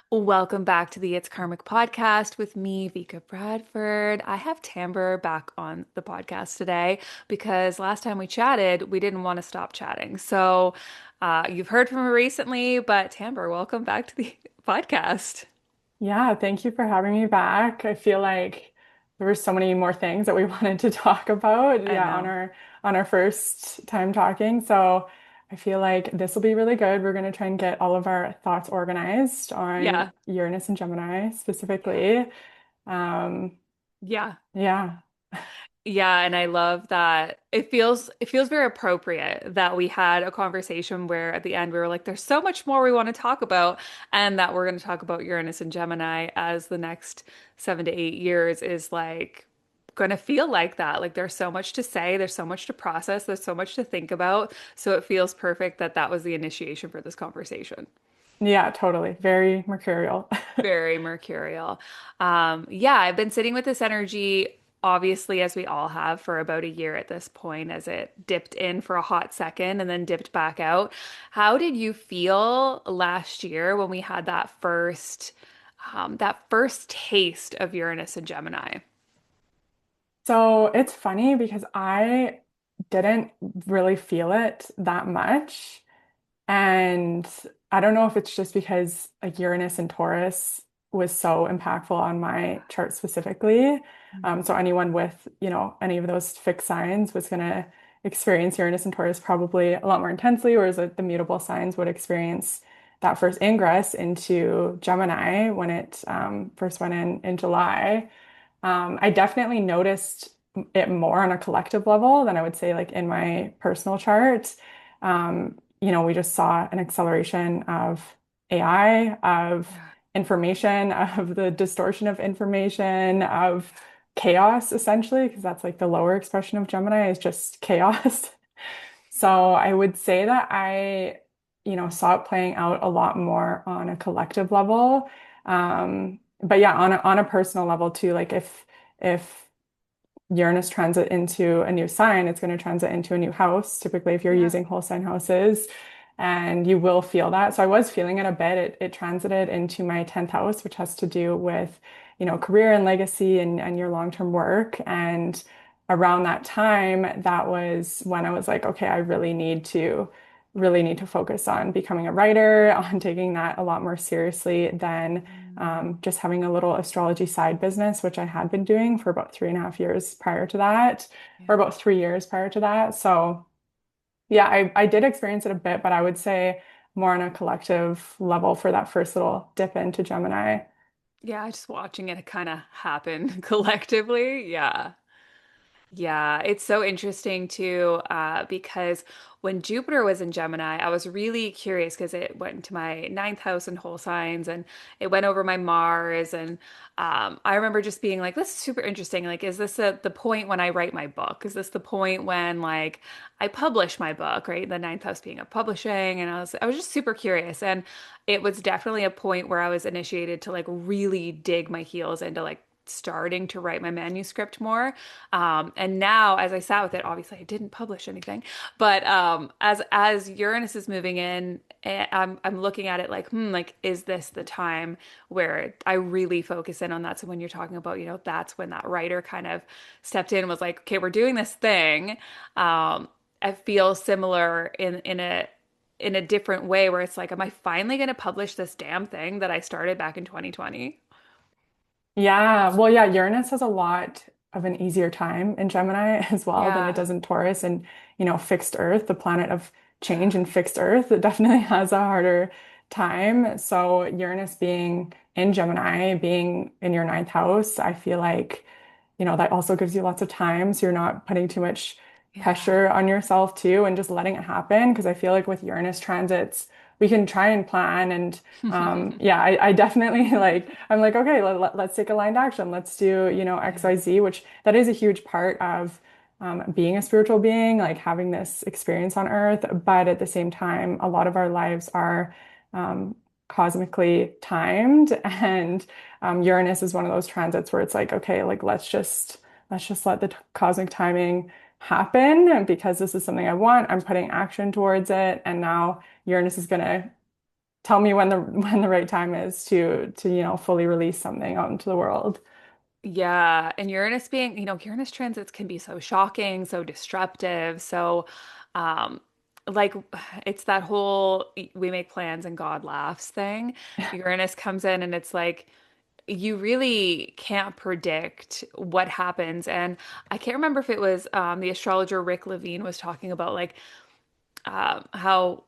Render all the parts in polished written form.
Welcome back to the It's Karmic podcast with me, Vika Bradford. I have Tamber back on the podcast today because last time we chatted, we didn't want to stop chatting. You've heard from her recently, but Tamber, welcome back to the podcast. Yeah, thank you for having me back. I feel like there were so many more things that we wanted to talk about, I yeah, know. on our first time talking. So I feel like this will be really good. We're going to try and get all of our thoughts organized on Yeah. Uranus and Gemini Yeah. specifically. Um, Yeah. yeah. Yeah, and I love that it feels very appropriate that we had a conversation where at the end we were like, there's so much more we want to talk about, and that we're going to talk about Uranus and Gemini as the next 7 to 8 years is like going to feel like that. Like there's so much to say, there's so much to process, there's so much to think about. So it feels perfect that that was the initiation for this conversation. Yeah, totally. Very mercurial. Very mercurial. Yeah, I've been sitting with this energy, obviously, as we all have for about a year at this point, as it dipped in for a hot second and then dipped back out. How did you feel last year when we had that first taste of Uranus and Gemini? So it's funny because I didn't really feel it that much. And I don't know if it's just because like Uranus and Taurus was so impactful on my chart specifically. So anyone with, any of those fixed signs was going to experience Uranus and Taurus probably a lot more intensely, whereas like, the mutable signs would experience that first ingress into Gemini when it first went in July. I definitely noticed it more on a collective level than I would say like in my personal chart. We just saw an acceleration of AI, of Yeah. information, of the distortion of information, of chaos, essentially, because that's like the lower expression of Gemini is just chaos. So I would say that I saw it playing out a lot more on a collective level. But yeah, on a personal level too, like if Uranus transit into a new sign, it's going to transit into a new house, typically if you're Yeah. using whole sign houses, and you will feel that. So I was feeling it a bit. It transited into my 10th house, which has to do with, career and legacy and your long-term work. And around that time, that was when I was like, okay, I really need to focus on becoming a writer, on taking that a lot more seriously than just having a little astrology side business, which I had been doing for about 3.5 years prior to that, or Yeah. about 3 years prior to that. So yeah, I did experience it a bit, but I would say more on a collective level for that first little dip into Gemini. Yeah, just watching it kind of happen collectively. Yeah. Yeah, it's so interesting too, because when Jupiter was in Gemini, I was really curious because it went into my ninth house and whole signs and it went over my Mars. And I remember just being like, this is super interesting. Like, is this the point when I write my book? Is this the point when like I publish my book, right? The ninth house being of publishing. And I was just super curious. And it was definitely a point where I was initiated to like really dig my heels into like starting to write my manuscript more. And now, as I sat with it, obviously I didn't publish anything, but as Uranus is moving in, I'm looking at it like, like is this the time where I really focus in on that? So when you're talking about, that's when that writer kind of stepped in and was like, okay, we're doing this thing. I feel similar in a different way where it's like, am I finally going to publish this damn thing that I started back in 2020? Yeah, well, yeah, Uranus has a lot of an easier time in Gemini as well than it Yeah. does in Taurus. And, fixed Earth, the planet of change and fixed Earth, it definitely has a harder time. So Uranus being in Gemini, being in your ninth house, I feel like, that also gives you lots of time. So you're not putting too much Yeah. pressure on yourself too and just letting it happen. Because I feel like with Uranus transits, we can try and plan and yeah, I definitely I'm like, okay, let's take aligned action. Let's do, Yeah. XYZ, which that is a huge part of being a spiritual being, like having this experience on Earth. But at the same time, a lot of our lives are um, cosmically timed, and Uranus is one of those transits where it's like, okay, like let's just let the cosmic timing happen, and because this is something I want, I'm putting action towards it, and now Uranus is gonna tell me when the when the right time is to fully release something out into the world. Yeah, and Uranus being, Uranus transits can be so shocking, so disruptive, so um like it's that whole we make plans and God laughs thing. Uranus comes in and it's like you really can't predict what happens. And I can't remember if it was the astrologer Rick Levine was talking about like how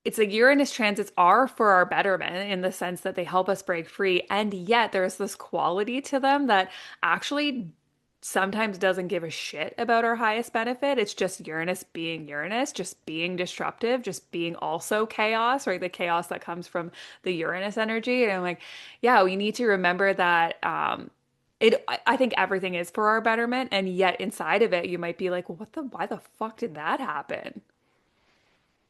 it's like Uranus transits are for our betterment in the sense that they help us break free. And yet there's this quality to them that actually sometimes doesn't give a shit about our highest benefit. It's just Uranus being Uranus, just being disruptive, just being also chaos, right? The chaos that comes from the Uranus energy. And I'm like, yeah, we need to remember that I think everything is for our betterment. And yet inside of it, you might be like, well, why the fuck did that happen?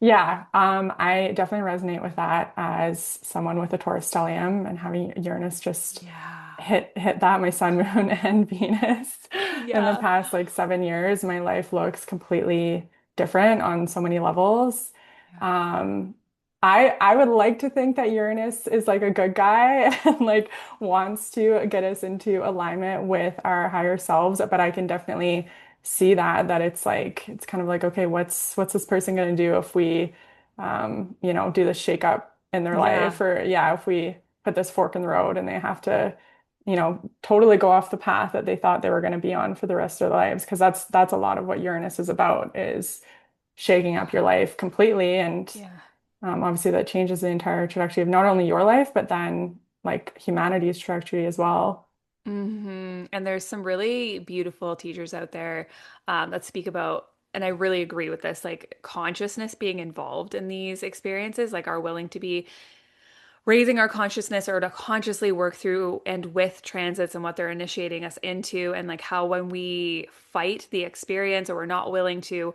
Yeah, I definitely resonate with that as someone with a Taurus stellium and having Uranus just Yeah. hit that, my sun, moon, and Venus in the Yeah. past like 7 years. My life looks completely different on so many levels. Yeah. Um, I would like to think that Uranus is like a good guy and like wants to get us into alignment with our higher selves, but I can definitely see that it's like it's kind of like, okay, what's this person going to do if we do this shake up in their Yeah. life, or yeah, if we put this fork in the road and they have to totally go off the path that they thought they were going to be on for the rest of their lives, because that's a lot of what Uranus is about, is shaking up your life completely. And Yeah. obviously that changes the entire trajectory of not only your life but then like humanity's trajectory as well. And there's some really beautiful teachers out there that speak about, and I really agree with this, like consciousness being involved in these experiences, like are willing to be raising our consciousness or to consciously work through and with transits and what they're initiating us into, and like how when we fight the experience or we're not willing to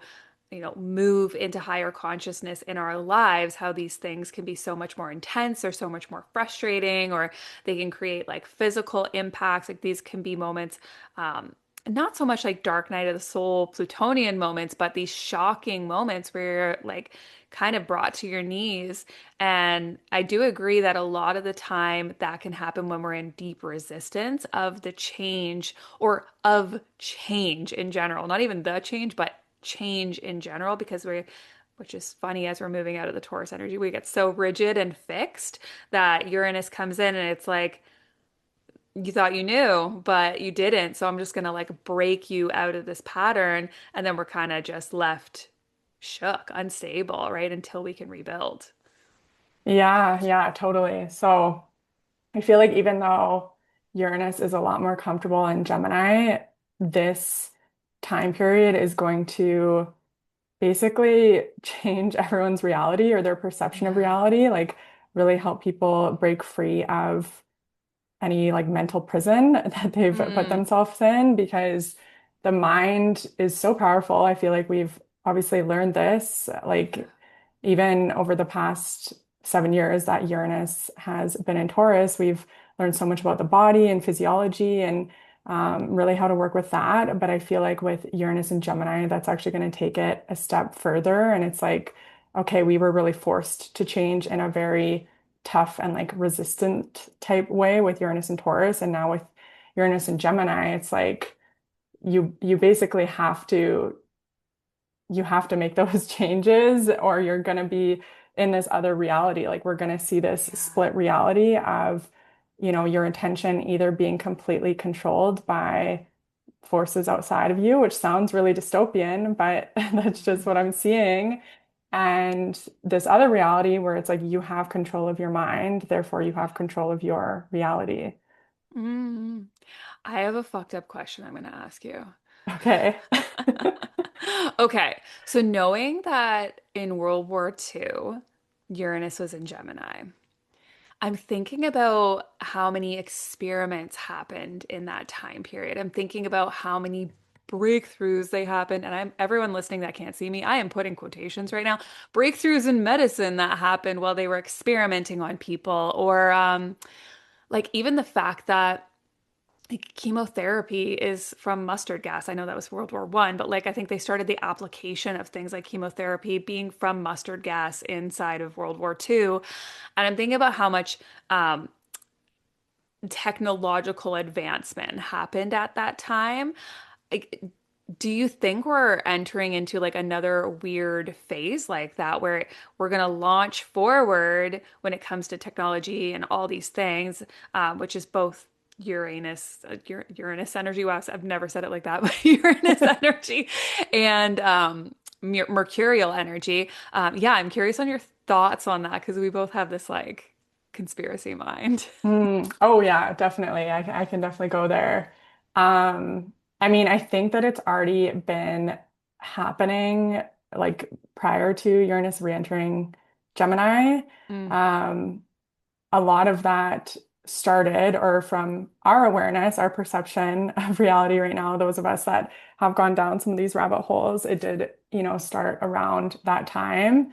move into higher consciousness in our lives, how these things can be so much more intense or so much more frustrating, or they can create like physical impacts. Like these can be moments, not so much like dark night of the soul Plutonian moments, but these shocking moments where you're like kind of brought to your knees. And I do agree that a lot of the time that can happen when we're in deep resistance of the change or of change in general, not even the change, but change in general, because which is funny, as we're moving out of the Taurus energy, we get so rigid and fixed that Uranus comes in and it's like, you thought you knew, but you didn't. So I'm just gonna like break you out of this pattern. And then we're kind of just left shook, unstable, right? Until we can rebuild. Yeah, totally. So I feel like even though Uranus is a lot more comfortable in Gemini, this time period is going to basically change everyone's reality or their perception of Yeah. reality, like really help people break free of any like mental prison that they've put Mm, themselves in, because the mind is so powerful. I feel like we've obviously learned this, yeah. like even over the past 7 years that Uranus has been in Taurus, we've learned so much about the body and physiology and really how to work with that. But I feel like with Uranus and Gemini, that's actually going to take it a step further. And it's like, okay, we were really forced to change in a very tough and like resistant type way with Uranus and Taurus. And now with Uranus and Gemini, it's like you basically have to make those changes or you're going to be in this other reality. Like we're going to see this Yeah. split reality of, your intention either being completely controlled by forces outside of you, which sounds really dystopian, but that's just what I'm seeing. And this other reality where it's like you have control of your mind, therefore you have control of your reality. Mm. I have a fucked up question I'm going to ask you. Okay. Okay, so knowing that in World War II, Uranus was in Gemini, I'm thinking about how many experiments happened in that time period. I'm thinking about how many breakthroughs they happened. And I'm everyone listening that can't see me, I am putting quotations right now. Breakthroughs in medicine that happened while they were experimenting on people, or like even the fact that like chemotherapy is from mustard gas. I know that was World War I, but like I think they started the application of things like chemotherapy being from mustard gas inside of World War II. And I'm thinking about how much um, technological advancement happened at that time. Like, do you think we're entering into like another weird phase like that where we're going to launch forward when it comes to technology and all these things, which is both Uranus energy. Wow, I've never said it like that, but Uranus energy and mercurial energy. Yeah, I'm curious on your thoughts on that because we both have this like conspiracy mind. Oh yeah, definitely. I can definitely go there. I mean, I think that it's already been happening like prior to Uranus re-entering Gemini. Mm, Um, a lot of that started, or from our awareness, our perception of reality right now, those of us that have gone down some of these rabbit holes, it did, start around that time.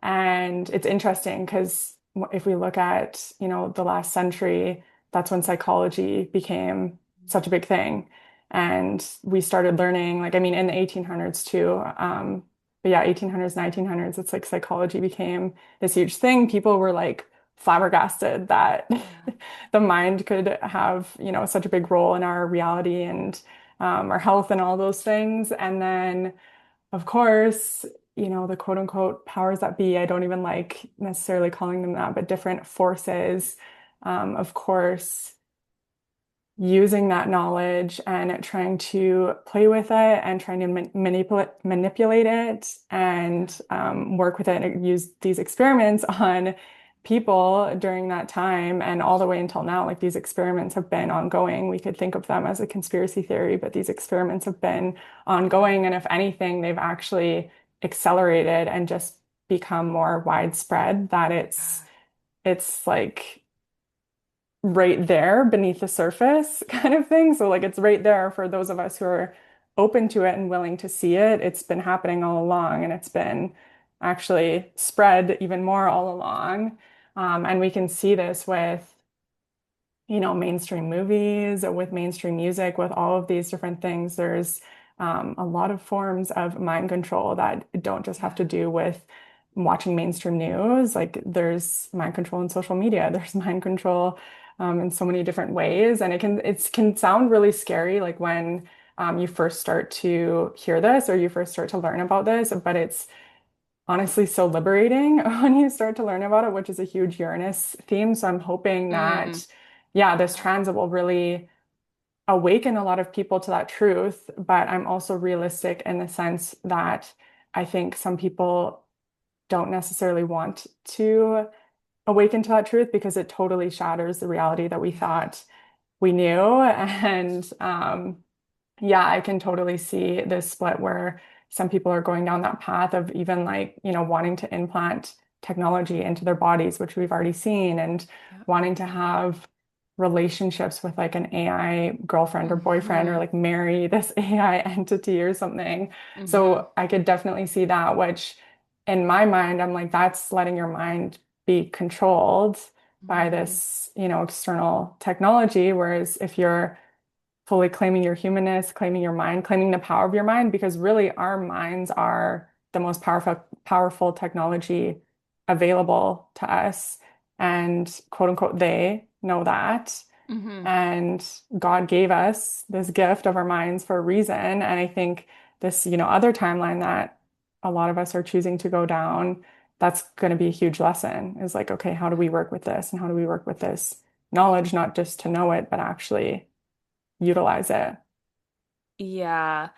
And it's interesting because if we look at, the last century, that's when psychology became such a big thing. And we started learning, like, I mean, in the 1800s too. But yeah, 1800s, 1900s, it's like psychology became this huge thing. People were like flabbergasted that yeah. the mind could have, such a big role in our reality and our health and all those things. And then of course, the quote unquote powers that be, I don't even like necessarily calling them that, but different forces, of course, using that knowledge and trying to play with it and trying to manipulate it Yeah. and work with it and use these experiments on people during that time and all the way until now. Like these experiments have been ongoing. We could think of them as a conspiracy theory, but these experiments have been ongoing. And if anything, they've actually accelerated and just become more widespread, that it's like right there beneath the surface kind of thing. So like it's right there for those of us who are open to it and willing to see it. It's been happening all along and it's been actually spread even more all along. And we can see this with mainstream movies, with mainstream music, with all of these different things. There's a lot of forms of mind control that don't just have Yeah. to do with watching mainstream news. Like there's mind control in social media, there's mind control in so many different ways. And it can sound really scary, like when you first start to hear this or you first start to learn about this, but it's honestly so liberating when you start to learn about it, which is a huge Uranus theme. So I'm hoping Mm, that, yeah, this yeah. transit will really awaken a lot of people to that truth. But I'm also realistic in the sense that I think some people don't necessarily want to awaken to that truth because it totally shatters the reality that we Yeah. thought we knew. And yeah, I can totally see this split where some people are going down that path of even like, wanting to implant technology into their bodies, which we've already seen, and Yeah. wanting to have relationships with like an AI girlfriend or boyfriend or Hmm. like marry this AI entity or something. Hmm. So I could definitely see that, which in my mind, I'm like, that's letting your mind be controlled by Hmm. this, external technology. Whereas if you're fully claiming your humanness, claiming your mind, claiming the power of your mind, because really our minds are the most powerful technology available to us. And quote unquote, they know that. Hmm. And God gave us this gift of our minds for a reason. And I think this, other timeline that a lot of us are choosing to go down, that's going to be a huge lesson is like, okay, how do we work with this? And how do we work with this knowledge, not just to know it, but actually utilize it. Yeah.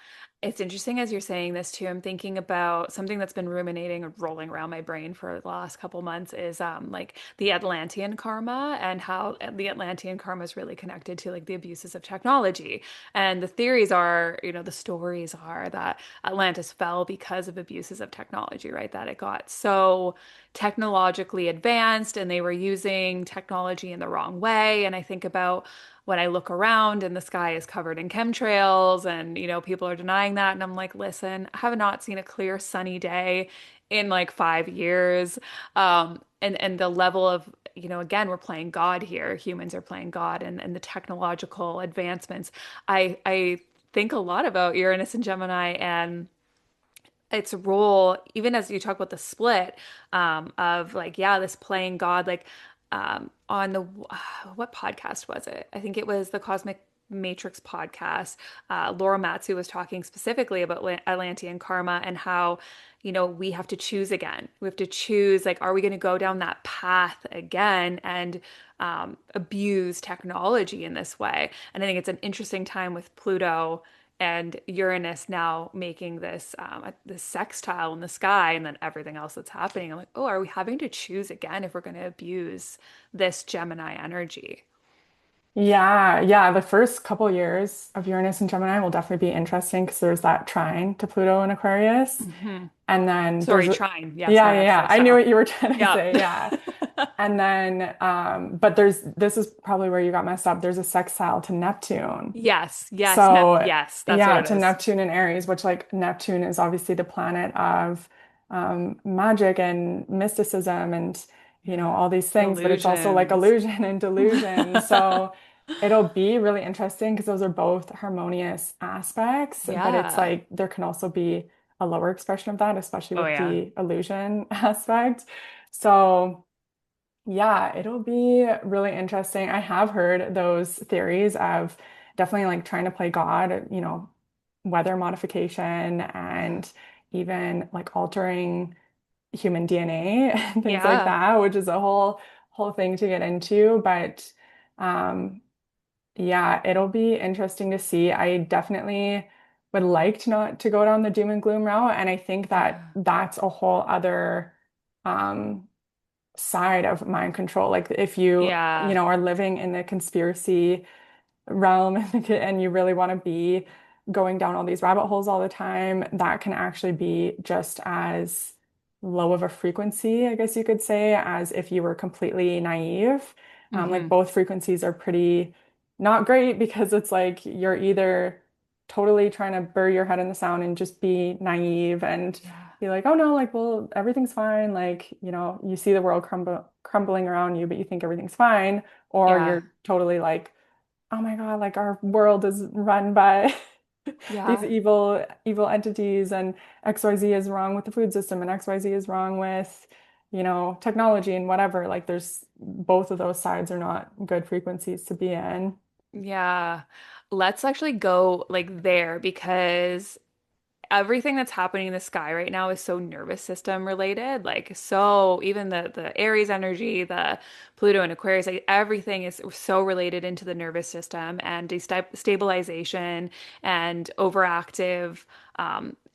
It's interesting as you're saying this too. I'm thinking about something that's been ruminating and rolling around my brain for the last couple months is like the Atlantean karma and how the Atlantean karma is really connected to like the abuses of technology. And the theories are, the stories are that Atlantis fell because of abuses of technology, right? That it got so technologically advanced and they were using technology in the wrong way. And I think about when I look around and the sky is covered in chemtrails and, people are denying that. And I'm like, listen, I have not seen a clear sunny day in like 5 years. And the level of again, we're playing God here. Humans are playing God, and the technological advancements. I think a lot about Uranus and Gemini and its role, even as you talk about the split of like, yeah, this playing God, like on the what podcast was it? I think it was the Cosmic Matrix podcast. Laura Matsu was talking specifically about Atlantean karma and how, we have to choose again. We have to choose, like, are we going to go down that path again and abuse technology in this way? And I think it's an interesting time with Pluto and Uranus now making this sextile in the sky, and then everything else that's happening. I'm like, oh, are we having to choose again if we're going to abuse this Gemini energy? Yeah, yeah. The first couple years of Uranus and Gemini will definitely be interesting because there's that trine to Pluto and Aquarius. Hmm. And then Sorry, there's a, trine. Yes, yeah, not yeah, a yeah. I knew sextile. what you were trying to Yeah. say. Yeah. And then, but this is probably where you got messed up. There's a sextile to Neptune. Yes, yes, So, yes, that's what yeah, it to is. Neptune and Aries, which like Neptune is obviously the planet of magic and mysticism and, Yeah. all these things, but it's also like Illusions. illusion and delusion. So, it'll be really interesting because those are both harmonious aspects, but it's Yeah. like there can also be a lower expression of that, especially Oh with yeah. the illusion aspect. So, yeah, it'll be really interesting. I have heard those theories of definitely like trying to play God, weather modification Yeah. and even like altering human DNA and things like Yeah. that, which is a whole thing to get into. But um yeah, it'll be interesting to see. I definitely would like to not to go down the doom and gloom route. And I think that Yeah. that's a whole other um side of mind control. Like if you, Yeah. are living in the conspiracy realm and you really want to be going down all these rabbit holes all the time, that can actually be just as low of a frequency, I guess you could say, as if you were completely naive. Like Hmm. both frequencies are pretty not great because it's like you're either totally trying to bury your head in the sand and just be naive and Yeah. be like, oh no, like, well, everything's fine. Like, you see the world crumbling around you, but you think everything's fine. Or Yeah. you're totally like, oh my God, like our world is run by these Yeah. evil entities and XYZ is wrong with the food system and XYZ is wrong with, technology and whatever. Like there's both of those sides are not good frequencies to be in. Yeah. Let's actually go like there because everything that's happening in the sky right now is so nervous system related. Like, so even the Aries energy, the Pluto and Aquarius, like everything is so related into the nervous system and destabilization and overactive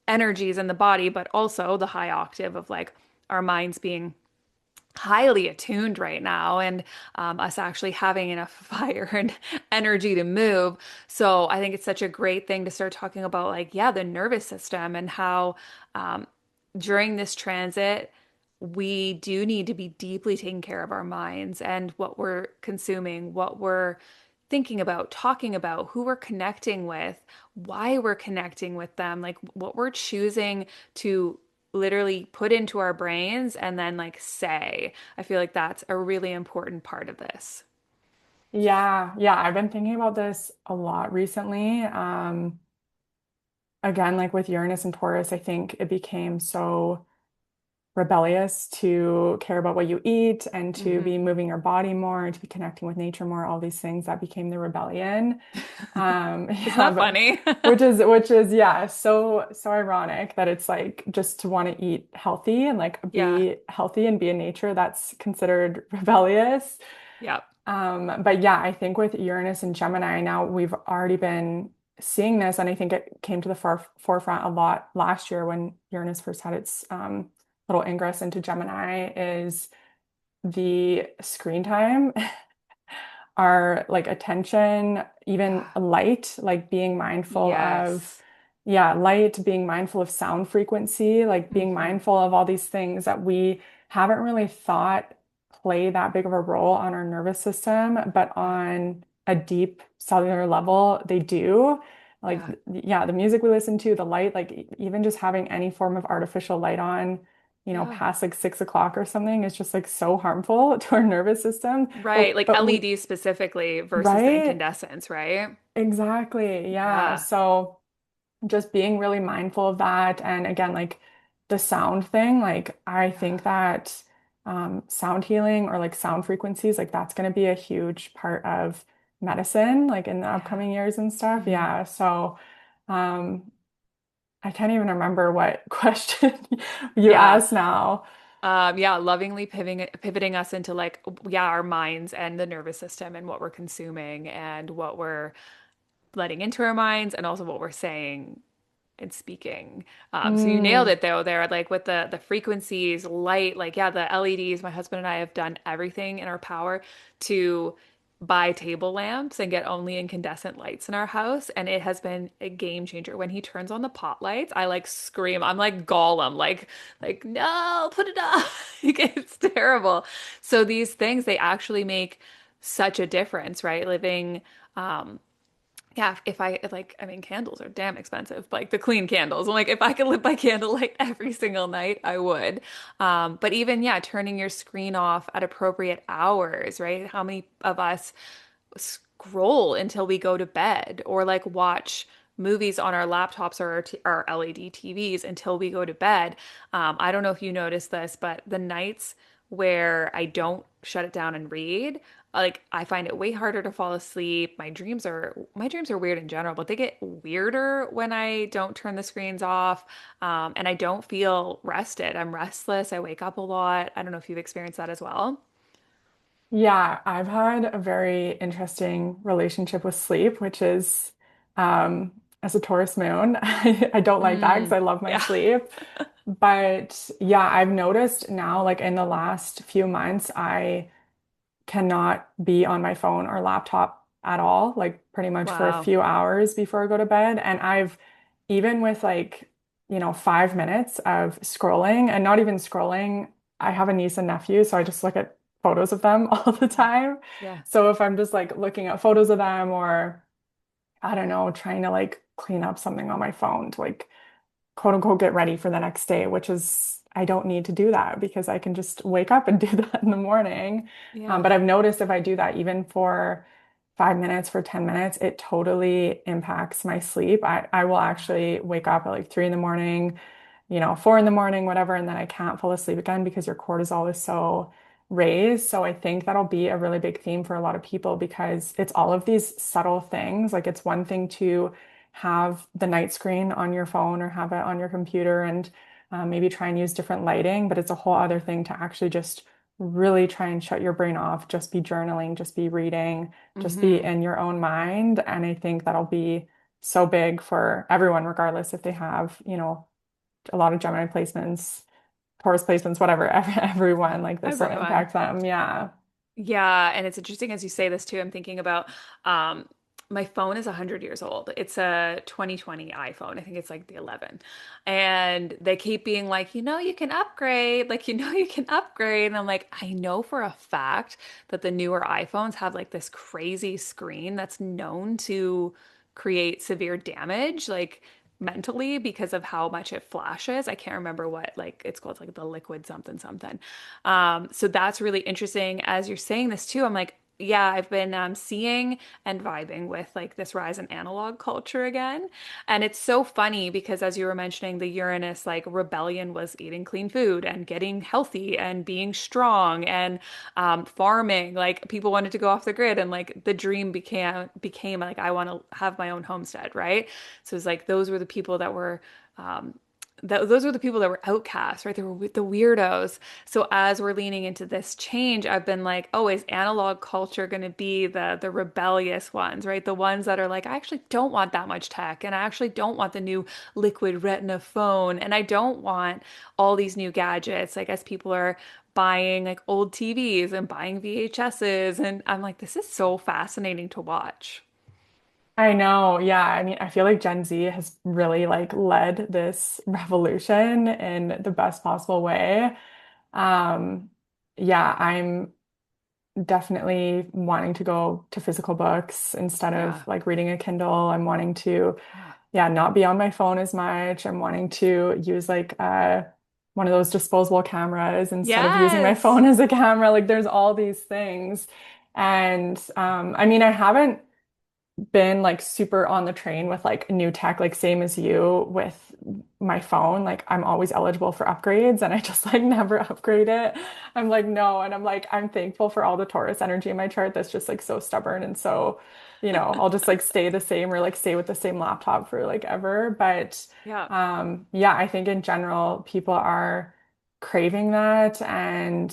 energies in the body, but also the high octave of like our minds being highly attuned right now and us actually having enough fire and energy to move. So I think it's such a great thing to start talking about, like, yeah, the nervous system and how um, during this transit, we do need to be deeply taking care of our minds and what we're consuming, what we're thinking about, talking about, who we're connecting with, why we're connecting with them, like what we're choosing to literally put into our brains and then like say. I feel like that's a really important part of this. Yeah, yeah, I've been thinking about this a lot recently. Again, like with Uranus and Taurus, I think it became so rebellious to care about what you eat and to Hmm. be moving your body more, to be connecting with nature more, all these things that became the rebellion. Isn't Yeah, that but funny? which is yeah, so ironic that it's like just to want to eat healthy and like Yeah. be healthy and be in nature, that's considered rebellious. Yeah. But yeah, I think with Uranus and Gemini now we've already been seeing this, and I think it came to the forefront a lot last year when Uranus first had its little ingress into Gemini, is the screen time, our like attention, even Yeah. light, like being mindful of, Yes. yeah, light, being mindful of sound frequency, like being Hmm. mindful of all these things that we haven't really thought play that big of a role on our nervous system, but Yeah. on a deep cellular level, they do. Like, Yeah. yeah, the music we listen to, the light, like even just having any form of artificial light on Yeah. past like 6 o'clock or something is just like so harmful to our nervous system. Right. Like But we, LEDs specifically versus the right? incandescents, right? Exactly. Yeah. Yeah. So just being really mindful of that. And again, like the sound thing, like I Yeah. think that sound healing or like sound frequencies, like that's going to be a huge part of medicine, like in the Yeah. upcoming years and stuff. Hmm. Yeah. So um, I can't even remember what question you Yeah. asked now. Yeah, lovingly pivoting us into like yeah, our minds and the nervous system and what we're consuming and what we're letting into our minds and also what we're saying and speaking. So you nailed Mm, it though there, like with the frequencies, light, like yeah, the LEDs. My husband and I have done everything in our power to buy table lamps and get only incandescent lights in our house, and it has been a game changer. When he turns on the pot lights, I like scream. I'm like Gollum, like no, put it up. Like, it's terrible. So these things they actually make such a difference, right? Living um yeah, if I like, I mean, candles are damn expensive, like the clean candles. I'm like, if I could live by candlelight every single night, I would. But even, yeah, turning your screen off at appropriate hours, right? How many of us scroll until we go to bed or like watch movies on our laptops or our LED TVs until we go to bed? I don't know if you noticed this, but the nights where I don't shut it down and read, like I find it way harder to fall asleep. My dreams are weird in general, but they get weirder when I don't turn the screens off. And I don't feel rested. I'm restless. I wake up a lot. I don't know if you've experienced that as well. yeah, I've had a very interesting relationship with sleep, which is as a Taurus moon, I don't like that because Mm, I love my yeah. sleep. But yeah, I've noticed now, like in the last few months, I cannot be on my phone or laptop at all, like pretty much for a Wow. few hours before I go to bed. And I've, even with like, 5 minutes of scrolling and not even scrolling, I have a niece and nephew, so I just look at photos of them all the Yeah. time. Yeah. So if I'm just like looking at photos of them or I don't know, trying to like clean up something on my phone to like quote unquote get ready for the next day, which is I don't need to do that because I can just wake up and do that in the morning. Yeah. But I've noticed if I do that even for 5 minutes, for 10 minutes, it totally impacts my sleep. I will actually wake up at like 3 in the morning, 4 in the morning, whatever, and then I can't fall asleep again because your cortisol is so raised. So I think that'll be a really big theme for a lot of people because it's all of these subtle things. Like it's one thing to have the night screen on your phone or have it on your computer and maybe try and use different lighting, but it's a whole other thing to actually just really try and shut your brain off, just be journaling, just be reading, just be Hmm. in your own mind. And I think that'll be so big for everyone, regardless if they have, a lot of Gemini placements, Taurus placements, whatever, everyone, like this will Everyone. impact them. Yeah. Yeah, and it's interesting as you say this too. I'm thinking about um my phone is 100 years old. It's a 2020 iPhone. I think it's like the 11. And they keep being like, you can upgrade, like you can upgrade. And I'm like, I know for a fact that the newer iPhones have like this crazy screen that's known to create severe damage, like mentally because of how much it flashes. I can't remember what like it's called, like the liquid something something. So that's really interesting. As you're saying this too, I'm like, yeah, I've been seeing and vibing with like this rise in analog culture again. And it's so funny because as you were mentioning, the Uranus like rebellion was eating clean food and getting healthy and being strong and farming. Like people wanted to go off the grid and like the dream became like I want to have my own homestead, right? So it's like those were the people that were um, those were the people that were outcasts, right? They were the weirdos. So as we're leaning into this change, I've been like, oh, is analog culture going to be the rebellious ones, right? The ones that are like, I actually don't want that much tech, and I actually don't want the new liquid retina phone, and I don't want all these new gadgets. Like as people are buying like old TVs and buying VHSs, and I'm like, this is so fascinating to watch. I know. Yeah. I mean, I feel like Gen Z has really like led this revolution in the best possible way. Um, yeah, I'm definitely wanting to go to physical books instead of Yeah. like reading a Kindle. I'm wanting to, Yeah. yeah, not be on my phone as much. I'm wanting to use like one of those disposable cameras instead of using my Yes. phone as a camera. Like there's all these things. And I mean, I haven't been like super on the train with like new tech, like same as you with my phone. Like I'm always eligible for upgrades and I just like never upgrade it. I'm like, no. And I'm like, I'm thankful for all the Taurus energy in my chart that's just like so stubborn. And so, I'll just like stay the same or like stay with the same laptop for like ever. But Yeah. yeah, I think in general, people are craving that and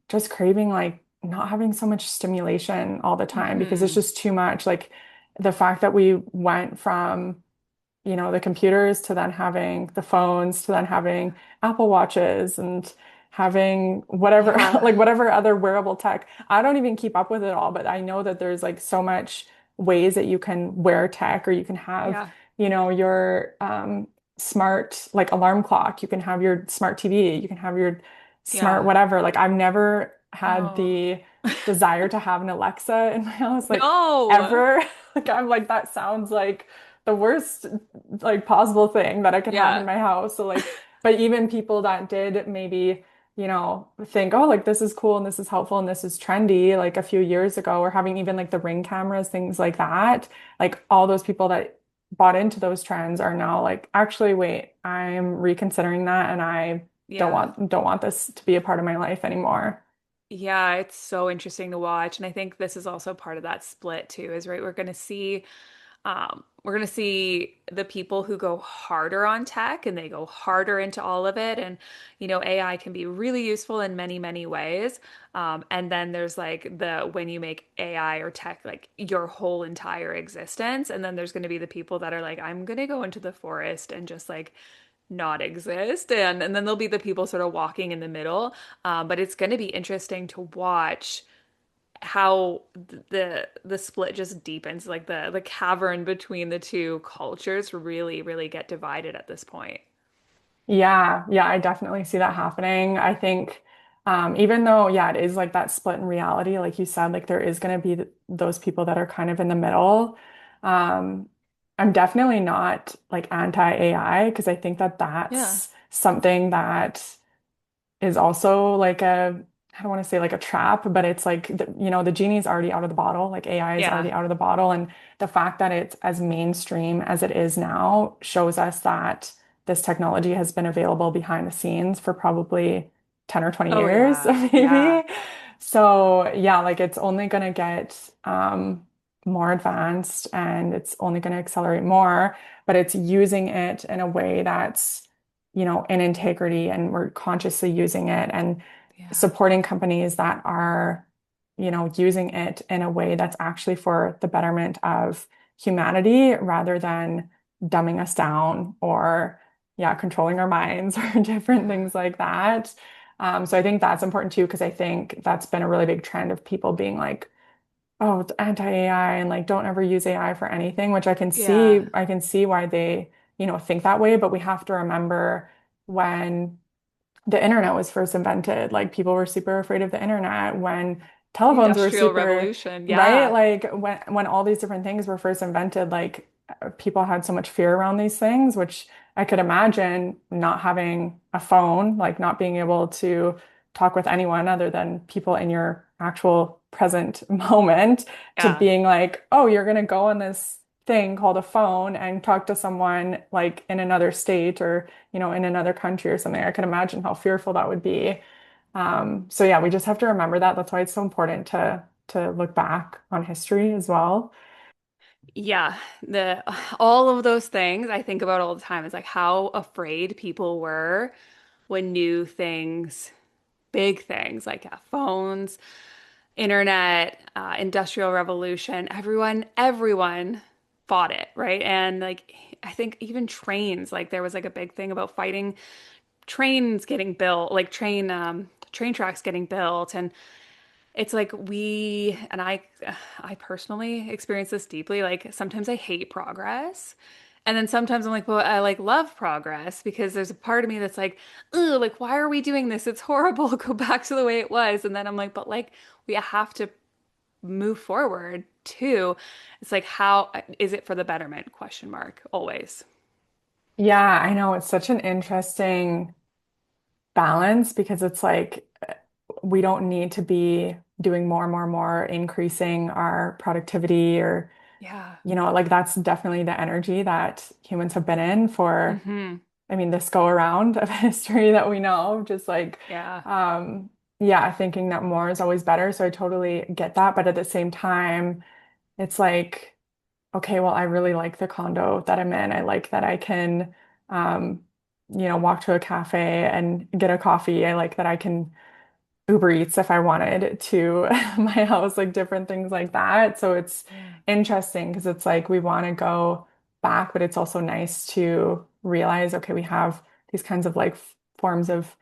just craving like not having so much stimulation all the time because it's Hmm. just too much. Like the fact that we went from, the computers to then having the phones to then having Apple Watches and having whatever, Yeah. like whatever other wearable tech. I don't even keep up with it all, but I know that there's like so much ways that you can wear tech or you can have, Yeah. your smart like alarm clock. You can have your smart TV. You can have your smart Yeah. whatever. Like I've never had Oh. the desire to have an Alexa in my house, like No. ever. Like I'm like, that sounds like the worst like possible thing that I could have in Yeah. my house. So like, but even people that did maybe, think, oh, like this is cool and this is helpful and this is trendy, like a few years ago, or having even like the Ring cameras, things like that. Like all those people that bought into those trends are now like, actually, wait, I'm reconsidering that and I Yeah. don't want this to be a part of my life anymore. Yeah, it's so interesting to watch. And I think this is also part of that split too, is right, we're gonna see the people who go harder on tech and they go harder into all of it. And AI can be really useful in many, many ways. And then there's like the when you make AI or tech like your whole entire existence. And then there's gonna be the people that are like, I'm gonna go into the forest and just like not exist, and then there'll be the people sort of walking in the middle, but it's going to be interesting to watch how the split just deepens, like the cavern between the two cultures really get divided at this point. Yeah, yeah, I definitely see that happening. I think even though, yeah, it is like that split in reality, like you said, like there is going to be those people that are kind of in the middle. Um, I'm definitely not like anti-AI because I think that Yeah. that's something that is also like I don't want to say like a trap, but it's like the genie's already out of the bottle. Like AI is Yeah. already out of the bottle, and the fact that it's as mainstream as it is now shows us that this technology has been available behind the scenes for probably 10 or 20 Oh years, yeah. Yeah. maybe. So yeah, like it's only going to get more advanced and it's only going to accelerate more, but it's using it in a way that's in integrity and we're consciously using it and Yeah. supporting companies that are, using it in a way that's actually for the betterment of humanity rather than dumbing us down or, yeah, controlling our minds or different Yeah. things like that. So I think that's important too, because I think that's been a really big trend of people being like, oh, it's anti-AI and like don't ever use AI for anything, which Yeah. I can see why they, think that way, but we have to remember when the internet was first invented, like people were super afraid of the internet when The telephones were Industrial super, Revolution. right? Yeah. Like when all these different things were first invented, like people had so much fear around these things, which I could imagine not having a phone, like not being able to talk with anyone other than people in your actual present moment, to Yeah. being like, oh, you're gonna go on this thing called a phone and talk to someone like in another state or in another country or something. I can imagine how fearful that would be. So yeah, we just have to remember that. That's why it's so important to look back on history as well. Yeah, the all of those things I think about all the time. Is like how afraid people were when new things, big things like phones, internet, industrial revolution, everyone fought it, right? And like I think even trains, like there was like a big thing about fighting trains getting built, like train tracks getting built. And it's like I personally experience this deeply. Like sometimes I hate progress. And then sometimes I'm like, well, I like love progress because there's a part of me that's like, oh, like, why are we doing this? It's horrible. Go back to the way it was. And then I'm like, but like, we have to move forward too. It's like, how is it for the betterment? Question mark, always. Yeah, I know it's such an interesting balance because it's like we don't need to be doing more and more and more, increasing our productivity or, Yeah. like that's definitely the energy that humans have been in for, Hmm. I mean, this go around of history that we know, just like, Yeah. um, yeah, thinking that more is always better. So I totally get that. But at the same time, it's like, okay, well, I really like the condo that I'm in. I like that I can, um, walk to a cafe and get a coffee. I like that I can Uber Eats if I wanted to my house, like different things like that. So it's Yeah. interesting because it's like we want to go back, but it's also nice to realize, okay, we have these kinds of like forms of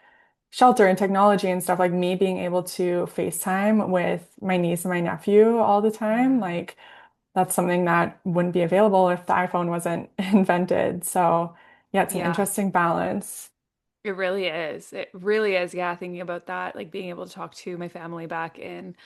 shelter and technology and stuff, like me being able to FaceTime with my niece and my nephew all the time. Yeah. Like that's something that wouldn't be available if the iPhone wasn't invented. So yeah, it's an Yeah. interesting balance. It really is. It really is. Yeah, thinking about that, like being able to talk to my family back in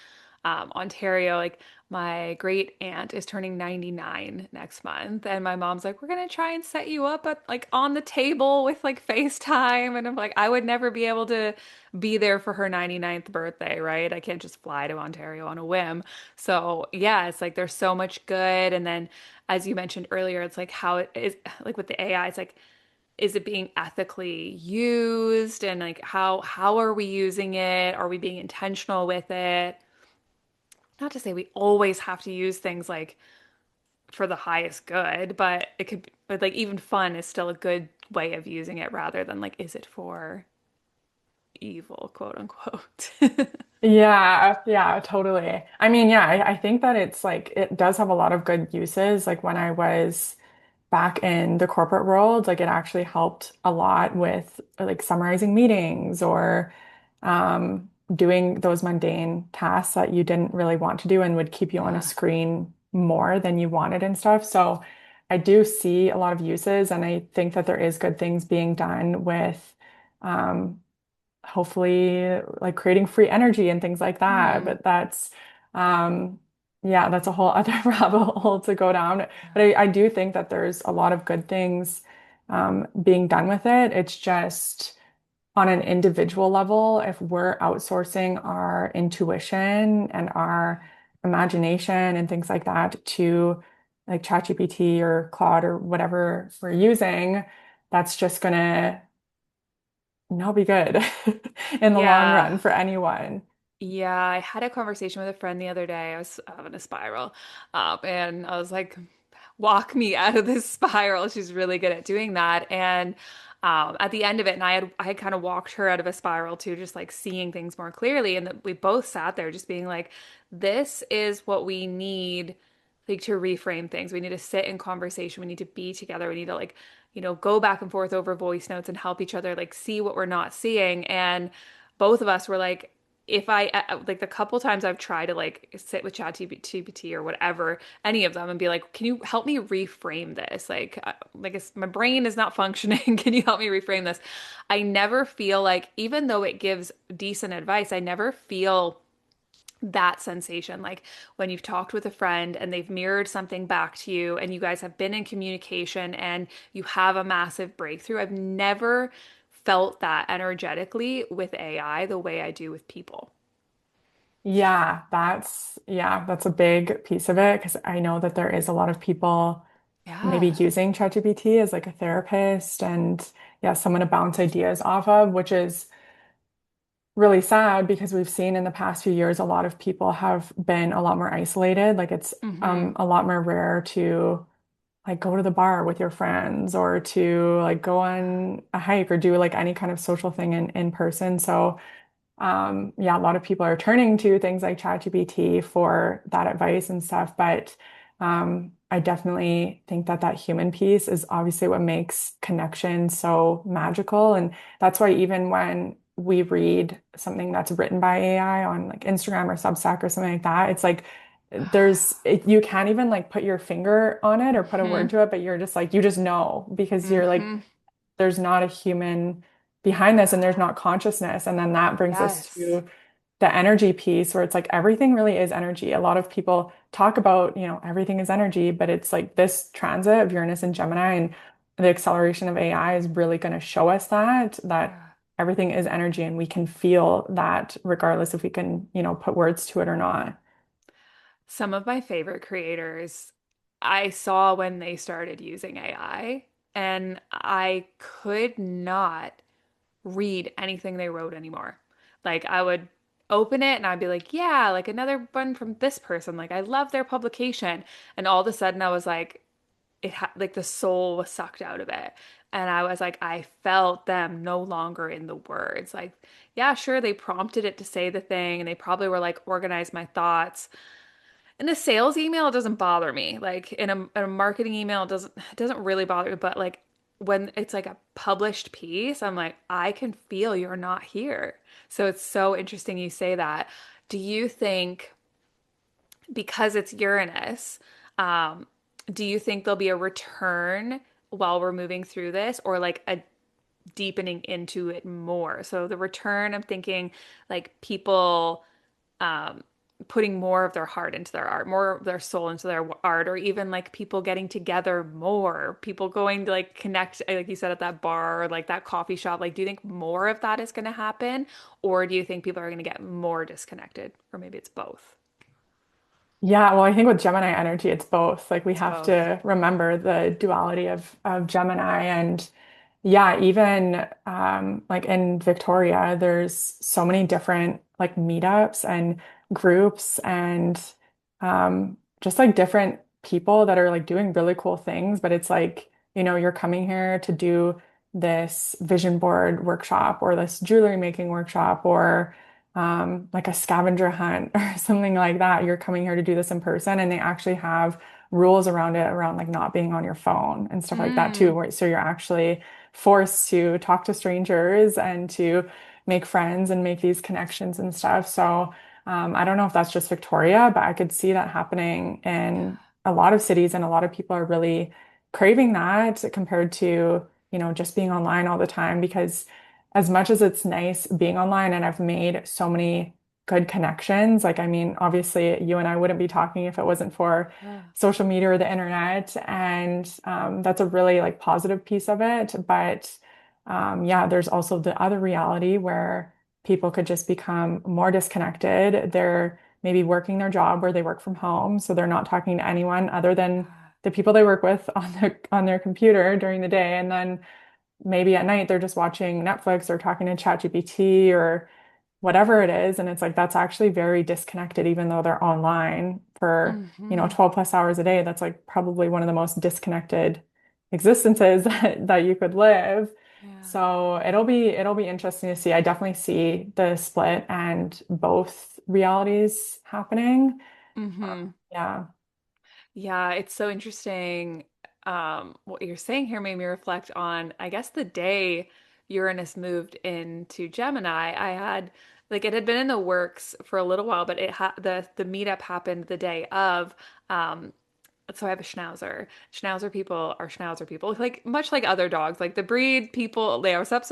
Ontario, like my great aunt is turning 99 next month, and my mom's like, "We're gonna try and set you up at like on the table with like FaceTime." And I'm like, I would never be able to be there for her 99th birthday, right? I can't just fly to Ontario on a whim. So yeah, it's like there's so much good. And then as you mentioned earlier, it's like how it is like with the AI, it's like is it being ethically used and like how are we using it? Are we being intentional with it? Not to say we always have to use things like for the highest good, but it could but like even fun is still a good way of using it rather than like is it for evil, quote unquote. Yeah, yeah, totally. I mean, yeah, I think that it's like it does have a lot of good uses. Like when I was back in the corporate world, like it actually helped a lot with like summarizing meetings or doing those mundane tasks that you didn't really want to do and would keep you on a Yeah. screen more than you wanted and stuff. So I do see a lot of uses, and I think that there is good things being done with um, hopefully like creating free energy and things like that. Hmm. But that's um yeah, that's a whole other rabbit hole to go down. But I do think that there's a lot of good things being done with it. It's just on an individual level, if we're outsourcing our intuition and our imagination and things like that to like ChatGPT or Claude or whatever we're using, that's just gonna not be good in the long Yeah. run for anyone. Yeah, I had a conversation with a friend the other day. I was having a spiral, and I was like, "Walk me out of this spiral." She's really good at doing that. And at the end of it, and I had kind of walked her out of a spiral too, just like seeing things more clearly. And that we both sat there, just being like, "This is what we need." Like to reframe things. We need to sit in conversation. We need to be together. We need to like, go back and forth over voice notes and help each other like see what we're not seeing. And both of us were like, if I like the couple times I've tried to like sit with ChatGPT or whatever, any of them, and be like, "Can you help me reframe this? Like my brain is not functioning. Can you help me reframe this?" I never feel like, even though it gives decent advice, I never feel that sensation. Like when you've talked with a friend and they've mirrored something back to you and you guys have been in communication and you have a massive breakthrough. I've never felt that energetically with AI the way I do with people. Yeah, that's a big piece of it because I know that there is a lot of people maybe Yeah. using ChatGPT as like a therapist and yeah, someone to bounce ideas off of, which is really sad because we've seen in the past few years a lot of people have been a lot more isolated. Like it's Hmm. a lot more rare to like go to the bar with your friends or to like go on a hike or do like any kind of social thing in person. So yeah, a lot of people are turning to things like ChatGPT for that advice and stuff, but I definitely think that that human piece is obviously what makes connection so magical. And that's why even when we read something that's written by AI on like Instagram or Substack or something like that, it's like you can't even like put your finger on it or put a word Hmm. to it, but you're just like, you just know because you're like, Hmm. there's not a human behind this and there's not consciousness. And then that brings us Yes. to the energy piece where it's like everything really is energy. A lot of people talk about, everything is energy, but it's like this transit of Uranus and Gemini and the acceleration of AI is really going to show us that Yeah. everything is energy and we can feel that regardless if we can, put words to it or not. Some of my favorite creators I saw when they started using AI, and I could not read anything they wrote anymore. Like I would open it and I'd be like, yeah, like another one from this person. Like I love their publication. And all of a sudden I was like, it had like the soul was sucked out of it. And I was like, I felt them no longer in the words. Like, yeah, sure, they prompted it to say the thing and they probably were like, organize my thoughts. In a sales email, it doesn't bother me. Like in a marketing email, it doesn't really bother me. But like when it's like a published piece, I'm like, I can feel you're not here. So it's so interesting you say that. Do you think because it's Uranus, um, do you think there'll be a return while we're moving through this, or like a deepening into it more? So the return, I'm thinking like people um, putting more of their heart into their art, more of their soul into their art, or even like people getting together more, people going to like connect, like you said, at that bar or like that coffee shop. Like, do you think more of that is going to happen, or do you think people are going to get more disconnected, or maybe it's both? Yeah, well, I think with Gemini energy, it's both. Like we It's have both. to remember the duality of Gemini. And yeah, even like in Victoria, there's so many different like meetups and groups and just like different people that are like doing really cool things. But it's like, you're coming here to do this vision board workshop or this jewelry making workshop or like a scavenger hunt or something like that. You're coming here to do this in person, and they actually have rules around it, around like not being on your phone and stuff like that too. Mm. So you're actually forced to talk to strangers and to make friends and make these connections and stuff. So I don't know if that's just Victoria, but I could see that happening in a lot of cities, and a lot of people are really craving that compared to, just being online all the time because as much as it's nice being online and I've made so many good connections, like, I mean, obviously you and I wouldn't be talking if it wasn't for Yeah. social media or the internet. And that's a really like positive piece of it. But yeah, there's also the other reality where people could just become more disconnected. They're maybe working their job where they work from home, so they're not talking to anyone other than Yeah. the people they work with on their computer during the day. And then maybe at night they're just watching Netflix or talking to ChatGPT or whatever it is. And it's like that's actually very disconnected, even though they're online for, Hmm. 12 plus hours a day. That's like probably one of the most disconnected existences that you could live. Yeah. So it'll be interesting to see. I definitely see the split and both realities happening. Hmm. Yeah. Yeah, it's so interesting. What you're saying here made me reflect on, I guess, the day Uranus moved into Gemini. I had like it had been in the works for a little while, but it had the meetup happened the day of. Um, so I have a schnauzer. Schnauzer people are schnauzer people, like much like other dogs. Like the breed people, they are obsessed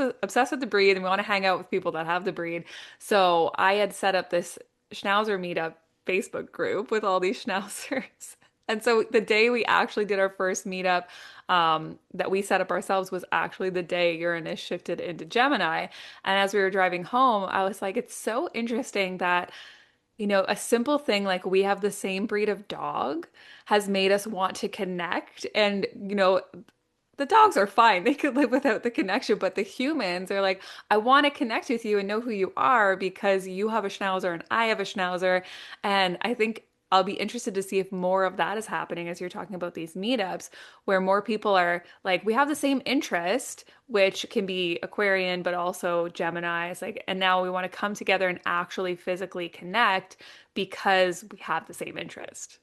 with the breed, and we want to hang out with people that have the breed. So I had set up this schnauzer meetup Facebook group with all these schnauzers. And so the day we actually did our first meetup, that we set up ourselves was actually the day Uranus shifted into Gemini. And as we were driving home, I was like, it's so interesting that a simple thing like we have the same breed of dog has made us want to connect. And, the dogs are fine. They could live without the connection, but the humans are like, I want to connect with you and know who you are because you have a schnauzer and I have a schnauzer. And I think I'll be interested to see if more of that is happening as you're talking about these meetups, where more people are like, we have the same interest, which can be Aquarian, but also Gemini. It's like, and now we want to come together and actually physically connect because we have the same interest.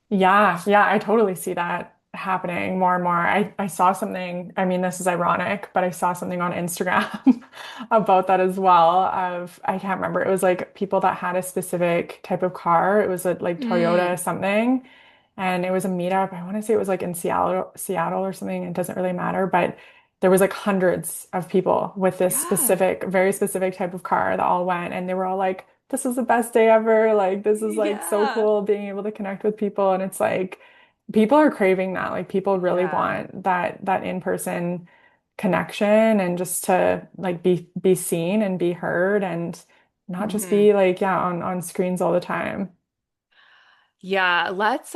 Yeah, yeah, I totally see that happening more and more. I saw something, I mean, this is ironic, but I saw something on Instagram about that as well. I can't remember. It was like people that had a specific type of car. It was a like Toyota Mm, something. And it was a meetup. I want to say it was like in Seattle or something. It doesn't really matter, but there was like hundreds of people with this yeah. specific, very specific type of car that all went, and they were all like, this is the best day ever. Like, this is like so Yeah. cool being able to connect with people. And it's like people are craving that. Like people really Yeah. want that in-person connection and just to like be seen and be heard and not just Hmm. be like, yeah, on screens all the time. Yeah, let's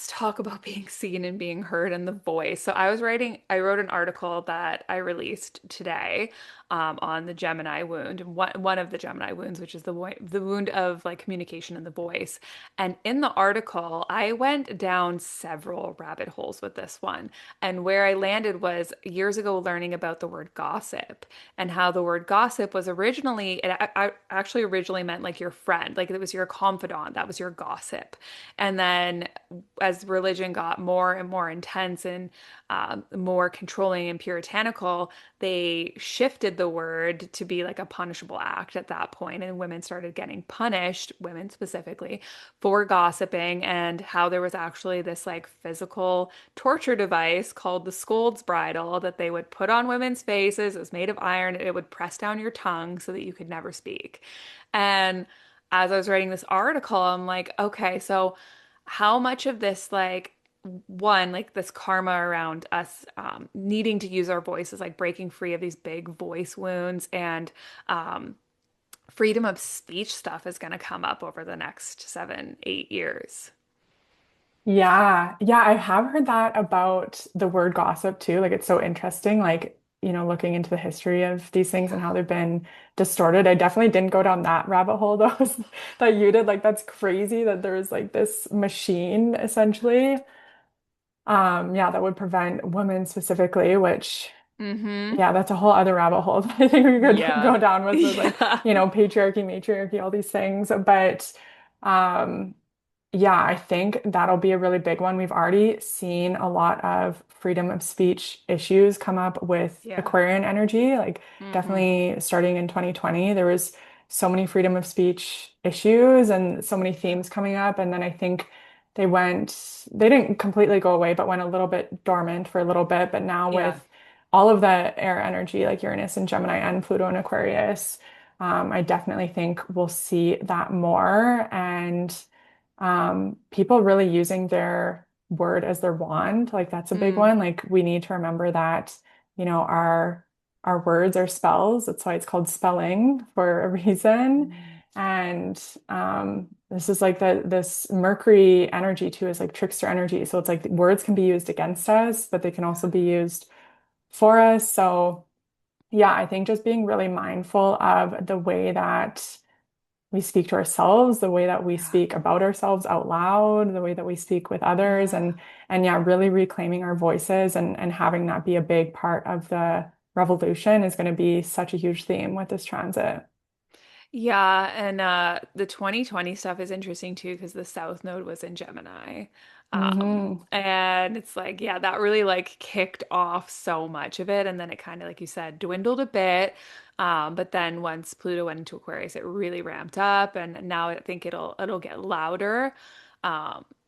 talk about being seen and being heard in the voice. So I wrote an article that I released today on the Gemini wound, and one of the Gemini wounds, which is the wound of like communication in the voice. And in the article, I went down several rabbit holes with this one. And where I landed was years ago learning about the word gossip and how the word gossip was originally, I actually originally meant like your friend, like it was your confidant, that was your gossip. And then as religion got more and more intense and more controlling and puritanical, they shifted the word to be like a punishable act at that point, and women started getting punished, women specifically, for gossiping, and how there was actually this like physical torture device called the scold's bridle that they would put on women's faces. It was made of iron. It would press down your tongue so that you could never speak. And as I was writing this article, I'm like, okay, so how much of this, like, one, like this karma around us needing to use our voices, like breaking free of these big voice wounds and um, freedom of speech stuff is going to come up over the next 7, 8 years. Yeah. Yeah, I have heard that about the word gossip too. Like it's so interesting, like, looking into the history of these things and how Yeah. they've been distorted. I definitely didn't go down that rabbit hole though, that you did. Like that's crazy that there's like this machine essentially. Yeah, that would prevent women specifically, which Mm-hmm. yeah, that's a whole other rabbit hole that I think we could Yeah. go down with like, Yeah. patriarchy, matriarchy, all these things. But um yeah, I think that'll be a really big one. We've already seen a lot of freedom of speech issues come up with Yeah. Aquarian energy. Like, Mm-hmm. definitely starting in 2020, there was so many freedom of speech issues and so many Yeah. themes coming up. And then I think they didn't completely go away, but went a little bit dormant for a little bit. But now Yeah. with all of the air energy, like Uranus and Gemini and Pluto and Aquarius, I definitely think we'll see that more. And people really using their word as their wand, like that's a big Mm. one. Like we need to remember that, our words are spells. That's why it's called spelling for a reason. Mm. And this is like this Mercury energy too is like trickster energy. So it's like words can be used against us, but they can also Yeah. be used for us. So yeah, I think just being really mindful of the way that we speak to ourselves, the way that we Yeah. speak about ourselves out loud, the way that we speak with others, Yeah. and yeah, really reclaiming our voices and having that be a big part of the revolution is going to be such a huge theme with this transit. Yeah, and the 2020 stuff is interesting too because the South Node was in Gemini. Hmm. And it's like, yeah, that really like kicked off so much of it. And then it kind of, like you said, dwindled a bit. But then once Pluto went into Aquarius, it really ramped up. And now I think it'll get louder.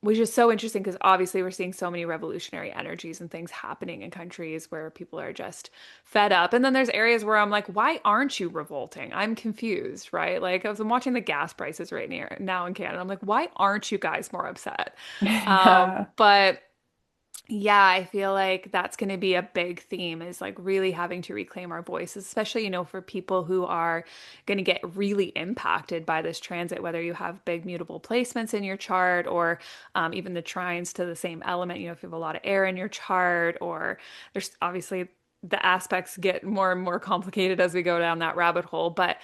Which is so interesting because obviously we're seeing so many revolutionary energies and things happening in countries where people are just fed up. And then there's areas where I'm like, why aren't you revolting? I'm confused, right? Like I'm watching the gas prices right now in Canada. I'm like, why aren't you guys more upset? Yeah. But yeah, I feel like that's going to be a big theme is like really having to reclaim our voices, especially, for people who are going to get really impacted by this transit, whether you have big mutable placements in your chart or even the trines to the same element, if you have a lot of air in your chart, or there's obviously the aspects get more and more complicated as we go down that rabbit hole. But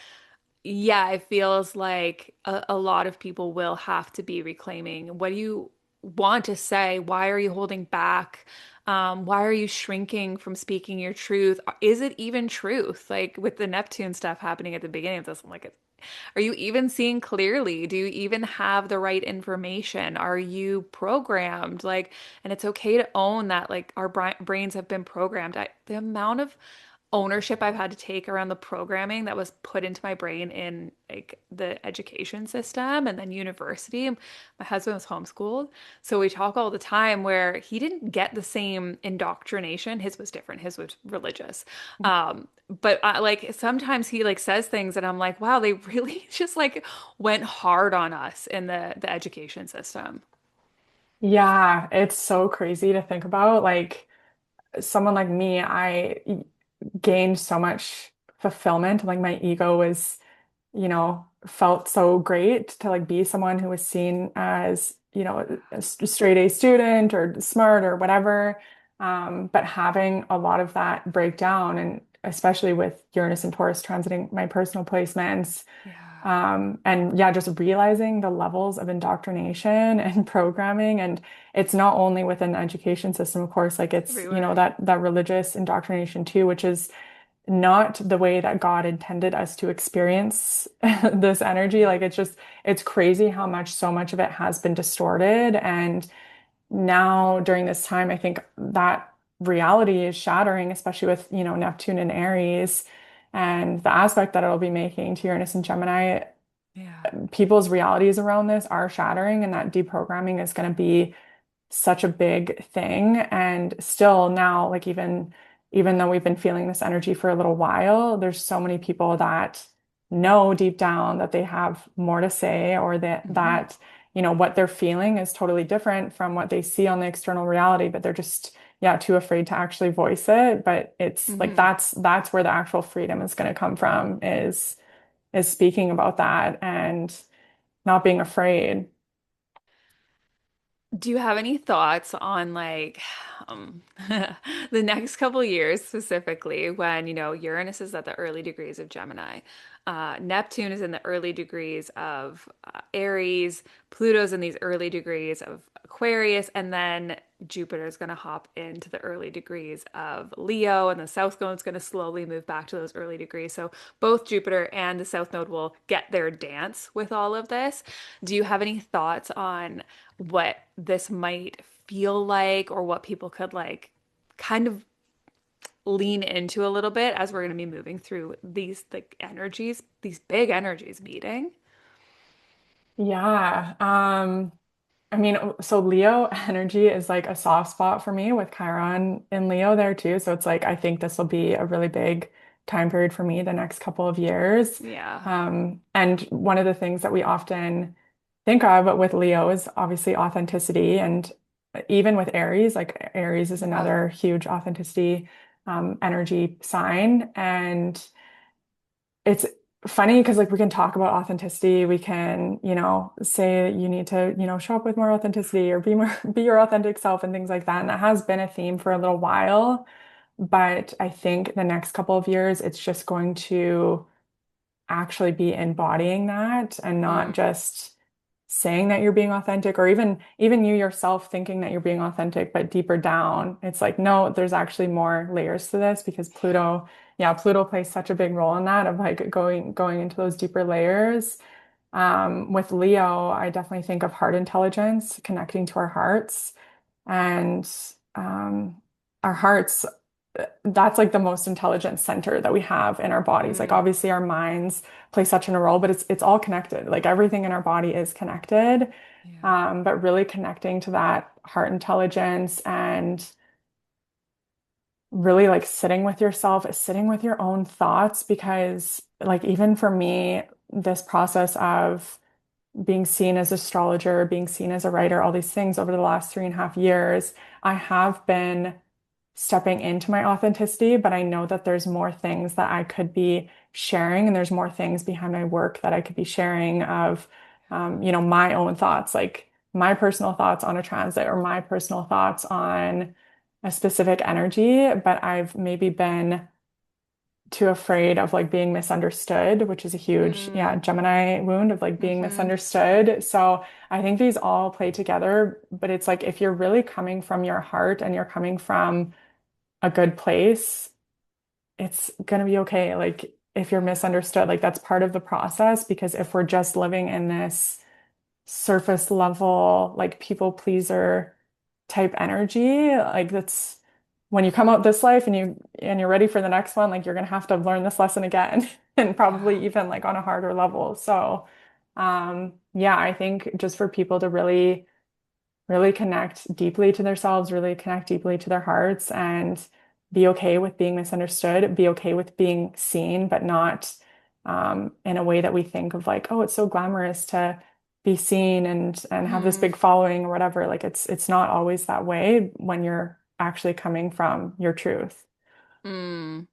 yeah, it feels like a lot of people will have to be reclaiming. What do you want to say? Why are you holding back? Why are you shrinking from speaking your truth? Is it even truth? Like with the Neptune stuff happening at the beginning of this, I'm like, are you even seeing clearly? Do you even have the right information? Are you programmed? Like, and it's okay to own that, like, our brains have been programmed. The amount of ownership I've had to take around the programming that was put into my brain in like the education system and then university. My husband was homeschooled, so we talk all the time where he didn't get the same indoctrination. His was different. His was religious. But like sometimes he like says things and I'm like, wow, they really just like went hard on us in the education system. Yeah, it's so crazy to think about. Like someone like me, gained so much fulfillment. Like my ego was, felt so great to like be someone who was seen as, a straight A student or smart or whatever. But having a lot of that breakdown, and especially with Uranus and Taurus transiting my personal placements, Yeah. and yeah, just realizing the levels of indoctrination and programming. And it's not only within the education system, of course, like it's, Everywhere. that religious indoctrination too, which is not the way that God intended us to experience this energy. Mhm. Like it's crazy how much, so much of it has been distorted. And now during this time, I think that reality is shattering, especially with, Neptune and Aries and the aspect that it'll be making to Uranus and Gemini. Yeah. People's realities around this are shattering, and that deprogramming is going to be such a big thing. And still now, like even though we've been feeling this energy for a little while, there's so many people that know deep down that they have more to say, or Hmm. what they're feeling is totally different from what they see on the external reality, but they're just, yeah, too afraid to actually voice it. But it's like Hmm. that's where the actual freedom is going to come from, is speaking about that and not being afraid. Do you have any thoughts on like the next couple years specifically when, Uranus is at the early degrees of Gemini, Neptune is in the early degrees of Aries, Pluto's in these early degrees of Aquarius, and then Jupiter is going to hop into the early degrees of Leo, and the South Node is going to slowly move back to those early degrees. So both Jupiter and the South Node will get their dance with all of this. Do you have any thoughts on what this might feel like, or what people could like kind of lean into a little bit as we're going to be moving through these like energies, these big energies meeting? Yeah. I mean, so Leo energy is like a soft spot for me with Chiron in Leo there too. So it's like I think this will be a really big time period for me the next couple of years. Yeah. And one of the things that we often think of with Leo is obviously authenticity. And even with Aries, like Aries is Yeah. another huge authenticity energy sign. And it's funny because like we can talk about authenticity, we can, say you need to, show up with more authenticity or be your authentic self and things like that. And that has been a theme for a little while. But I think the next couple of years, it's just going to actually be embodying that and not Mm. just saying that you're being authentic, or even you yourself thinking that you're being authentic, but deeper down it's like no, there's actually more layers to this, because Pluto, yeah, Pluto plays such a big role in that, of like going into those deeper layers. With Leo, I definitely think of heart intelligence, connecting to our hearts. And um, our hearts, that's like the most intelligent center that we have in our bodies. Like Mm. obviously our minds play such a role, but it's all connected. Like everything in our body is connected. Yeah. But really connecting to that heart intelligence, and really like sitting with yourself, sitting with your own thoughts, because like even for me, this process of being seen as astrologer, being seen as a writer, all these things over the last 3.5 years, I have been stepping into my authenticity, but I know that there's more things that I could be sharing, and there's more things behind my work that I could be sharing of, my own thoughts, like my personal thoughts on a transit, or my personal thoughts on a specific energy, but I've maybe been too afraid of like being misunderstood, which is a huge, yeah, Mm. Gemini wound of like being Hmm. misunderstood. So I think these all play together, but it's like if you're really coming from your heart and you're coming from a good place, it's gonna be okay. Like if you're Yeah. misunderstood, like that's part of the process, because if we're just living in this surface level, like people pleaser type energy, like that's when you come out this life and you're ready for the next one, like you're gonna have to learn this lesson again and Yeah. probably even like on a harder level. So yeah, I think just for people to really connect deeply to themselves, really connect deeply to their hearts, and be okay with being misunderstood, be okay with being seen, but not in a way that we think of like, oh, it's so glamorous to be seen and have this Mm. big following or whatever. Like it's not always that way when you're actually coming from your truth. Mm.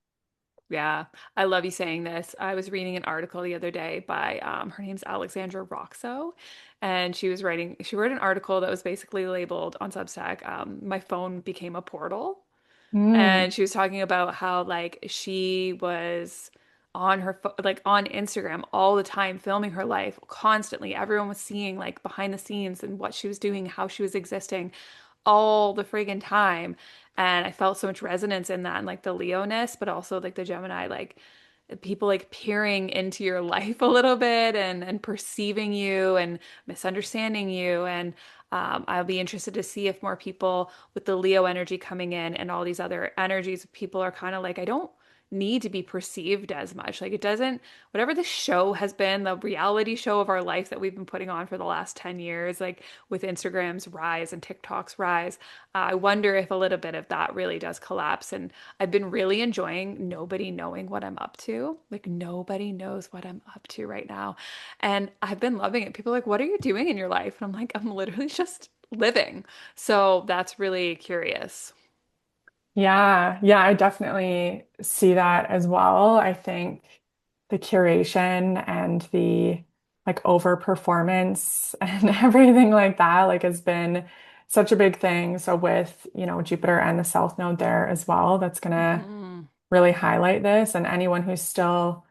Yeah, I love you saying this. I was reading an article the other day by her name's Alexandra Roxo, and she wrote an article that was basically labeled on Substack, My Phone Became a Portal. Mm, And she was talking about how like she was on like on Instagram all the time filming her life constantly. Everyone was seeing like behind the scenes and what she was doing, how she was existing all the friggin' time. And I felt so much resonance in that and like the Leo-ness, but also like the Gemini, like people like peering into your life a little bit and perceiving you and misunderstanding you. And I'll be interested to see if more people with the Leo energy coming in and all these other energies, people are kind of like, I don't need to be perceived as much. Like it doesn't, whatever the show has been, the reality show of our life that we've been putting on for the last 10 years, like with Instagram's rise and TikTok's rise, I wonder if a little bit of that really does collapse. And I've been really enjoying nobody knowing what I'm up to. Like nobody knows what I'm up to right now. And I've been loving it. People are like, what are you doing in your life? And I'm like, I'm literally just living. So that's really curious. yeah, yeah, I definitely see that as well. I think the curation and the like over performance and everything like that like has been such a big thing. So with, Jupiter and the South Node there as well, that's gonna Hmm. really highlight this. And anyone who's still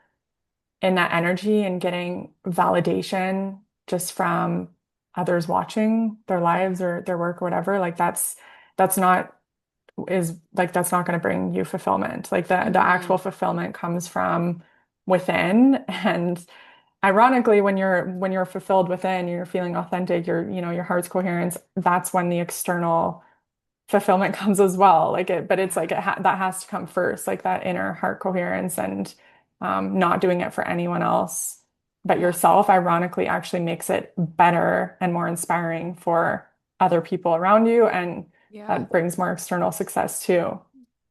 in that energy and getting validation just from others watching their Yeah. lives or their work or whatever, like that's not is like that's not going to bring you fulfillment. Like the Hmm. actual fulfillment comes from within. And ironically, when you're fulfilled within, you're feeling authentic, your heart's coherence, that's when the external fulfillment comes as well. But it's like Yeah. that has to come first, like that inner heart coherence and not doing it for anyone else but Yeah. yourself, ironically, actually makes it better and more inspiring for other people around you. And Yeah. that brings more external success too.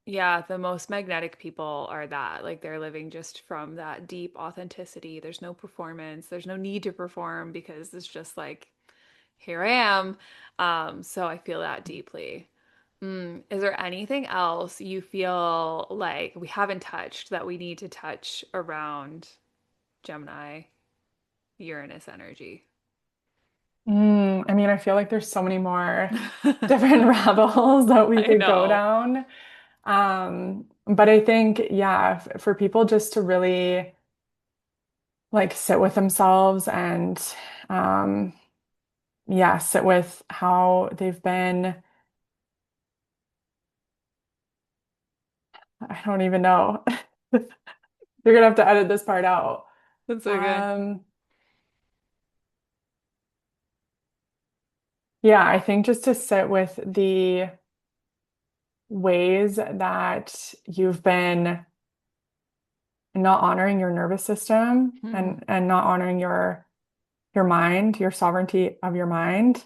Yeah, the most magnetic people are that. Like they're living just from that deep authenticity. There's no performance. There's no need to perform because it's just like, here I am. So I feel that deeply. Is there anything else you feel like we haven't touched that we need to touch around Gemini, Uranus energy? I mean, I feel like there's so many more different rabbit holes that we I could go know. down. But I think, yeah, for people just to really like sit with themselves and um yeah, sit with how they've been. I don't even know. You're gonna have to edit this part out. That's so good. Um, yeah, I think just to sit with the ways that you've been not honoring your nervous system Hmm. and not honoring your mind, your sovereignty of your mind.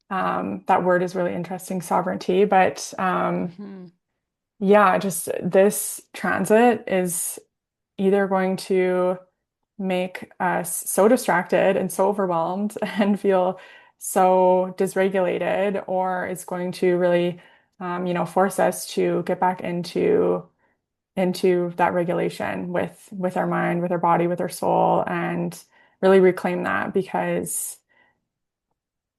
That word is really interesting, sovereignty. But Hmm. yeah, just this transit is either going to make us so distracted and so overwhelmed and feel so dysregulated, or it's going to really, force us to get back into that regulation with our mind, with our body, with our soul, and really reclaim that because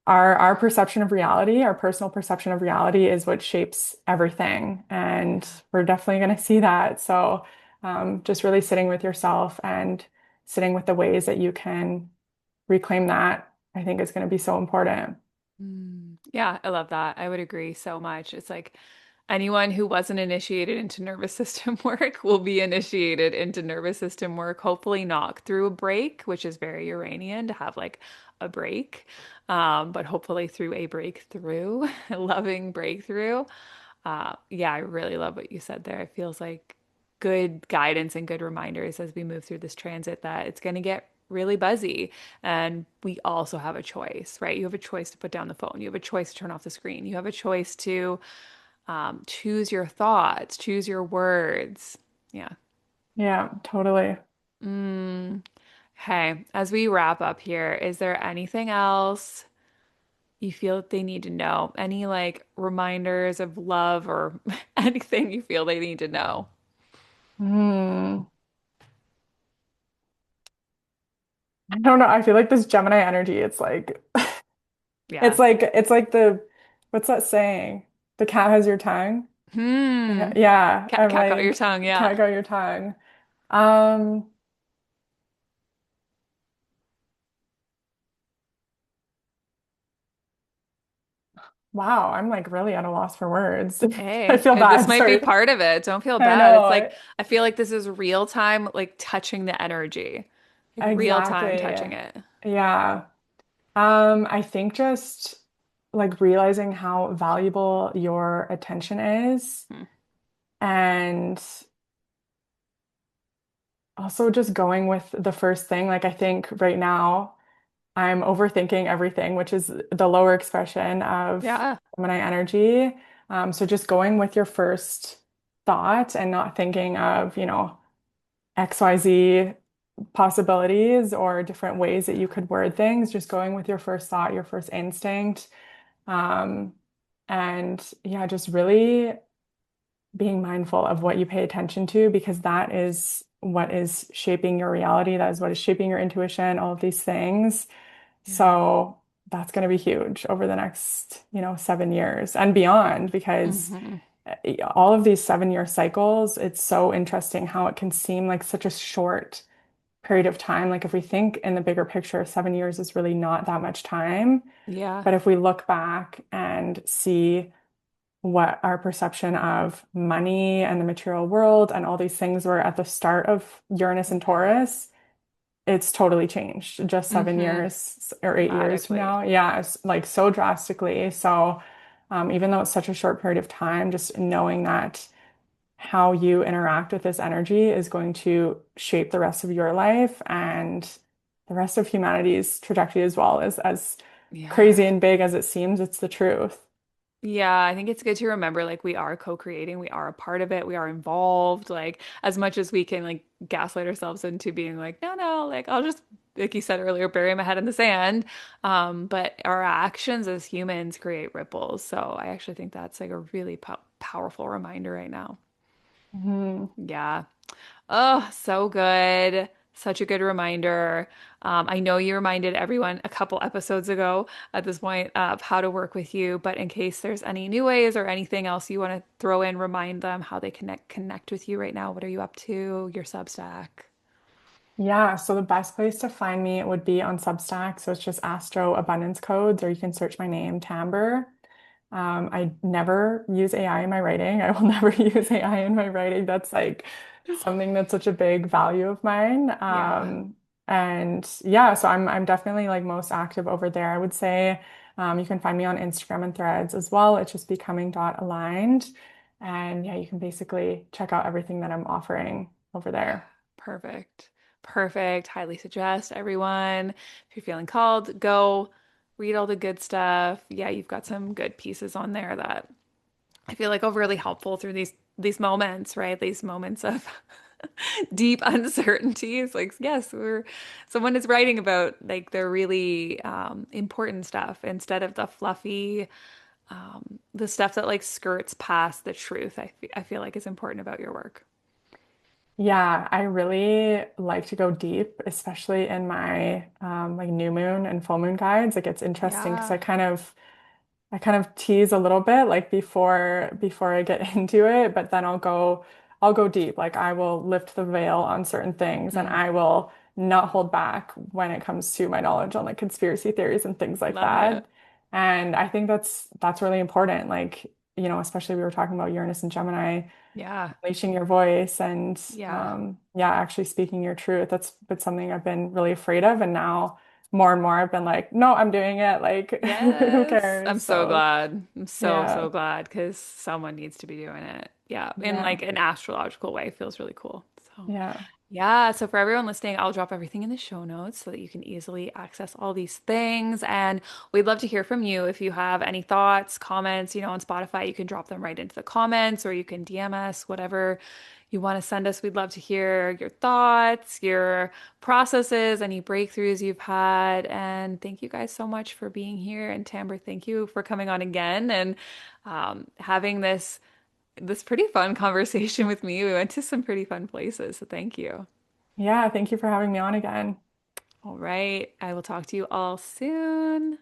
our perception of reality, our personal perception of reality is what shapes everything. And Yeah. we're definitely going to see that. So just really sitting with yourself and sitting with the ways that you can reclaim that, I think is going to be so important. Yeah, I love that. I would agree so much. It's like anyone who wasn't initiated into nervous system work will be initiated into nervous system work, hopefully not through a break, which is very Uranian to have like a break, but hopefully through a breakthrough, a loving breakthrough. Yeah, I really love what you said there. It feels like good guidance and good reminders as we move through this transit that it's going to get really buzzy. And we also have a choice, right? You have a choice to put down the phone. You have a choice to turn off the screen. You have a choice to choose your thoughts, choose your words. Yeah. Yeah, totally. Mm. Hey, as we wrap up here, is there anything else you feel that they need to know? Any like reminders of love or anything you feel they need to know? Hmm. I don't know. I feel like this Gemini energy, it's like Yeah. it's like the what's that saying? The cat has your tongue. Yeah, Hmm. yeah, I'm Cat got your like tongue. cat Yeah. got your tongue. Um, wow, I'm like really at a loss for words. I Hey, feel this bad. might be Sorry. part of it. Don't feel I bad. It's know. like I feel like this is real time, like touching the energy, like real time Exactly. touching it. Yeah. I think just like realizing how valuable your attention is Hmm. and also just going with the first thing. Like I think right now I'm overthinking everything, which is the lower expression of Yeah. Gemini energy. So just going with your first thought and not thinking of, XYZ possibilities or different ways that you could word things, just going with your first thought, your first instinct. Um, and yeah, just really being mindful of what you pay attention to because that is what is shaping your reality. That is what is shaping your intuition, all of these things. Yeah. So that's going to be huge over the next, 7 years and beyond because Hmm. all of these 7 year cycles, it's so interesting how it can seem like such a short period of time. Like if we think in the bigger picture, 7 years is really not that much time. Yeah. But if we look back and see what our perception of money and the material world and all these things were at the start of Uranus and Yeah. Taurus, it's totally changed just seven Hmm. years or 8 years from Dramatically. now. Yeah, it's like so drastically. So, even though it's such a short period of time, just knowing that how you interact with this energy is going to shape the rest of your life and the rest of humanity's trajectory as well as Yeah. crazy and big as it seems, it's the truth. Yeah, I think it's good to remember like we are co-creating, we are a part of it, we are involved, like as much as we can like gaslight ourselves into being like, no, no, like I'll just like you said earlier, bury my head in the sand. But our actions as humans create ripples. So I actually think that's like a really powerful reminder right now. Mhm. Yeah. Oh, so good. Such a good reminder. I know you reminded everyone a couple episodes ago at this point of how to work with you, but in case there's any new ways or anything else you want to throw in, remind them how they connect with you right now. What are you up to? Your Substack. Yeah, so the best place to find me would be on Substack. So it's just Astro Abundance Codes, or you can search my name, Tamber. I never use AI in my writing. I will never use AI in my writing. That's like something that's such a big value of mine. Yeah, And yeah, so I'm definitely like most active over there. I would say you can find me on Instagram and Threads as well. It's just becoming.aligned. And yeah, you can basically check out everything that I'm offering over there. perfect. Perfect. Highly suggest everyone. If you're feeling called, go read all the good stuff. Yeah, you've got some good pieces on there that I feel like are really helpful through these moments, right? These moments of deep uncertainties. Like, yes, we're someone is writing about like the really important stuff instead of the fluffy, the stuff that like skirts past the truth. I feel like is important about your work. Yeah, I really like to go deep, especially in my like new moon and full moon guides. Like it's interesting because Yeah. I kind of tease a little bit like before I get into it, but then I'll go deep. Like I will lift the veil on certain things and Mm, I will not hold back when it comes to my knowledge on like conspiracy theories and things like love that. it. And I think that's really important. Like, especially we were talking about Uranus and Gemini Yeah. unleashing your voice and Yeah. yeah, actually speaking your truth. That's been something I've been really afraid of. And now more and more I've been like, no, I'm doing it. Like, who Yes. I'm cares? so So glad. I'm so, yeah, so glad because someone needs to be doing it. Yeah. In yeah, like an astrological way feels really cool. So, yeah. yeah. So, for everyone listening, I'll drop everything in the show notes so that you can easily access all these things. And we'd love to hear from you. If you have any thoughts, comments, on Spotify, you can drop them right into the comments or you can DM us, whatever you want to send us. We'd love to hear your thoughts, your processes, any breakthroughs you've had. And thank you guys so much for being here. And Tamber, thank you for coming on again and having this this pretty fun conversation with me. We went to some pretty fun places, so thank you. Yeah, thank you for having me on again. All right, I will talk to you all soon.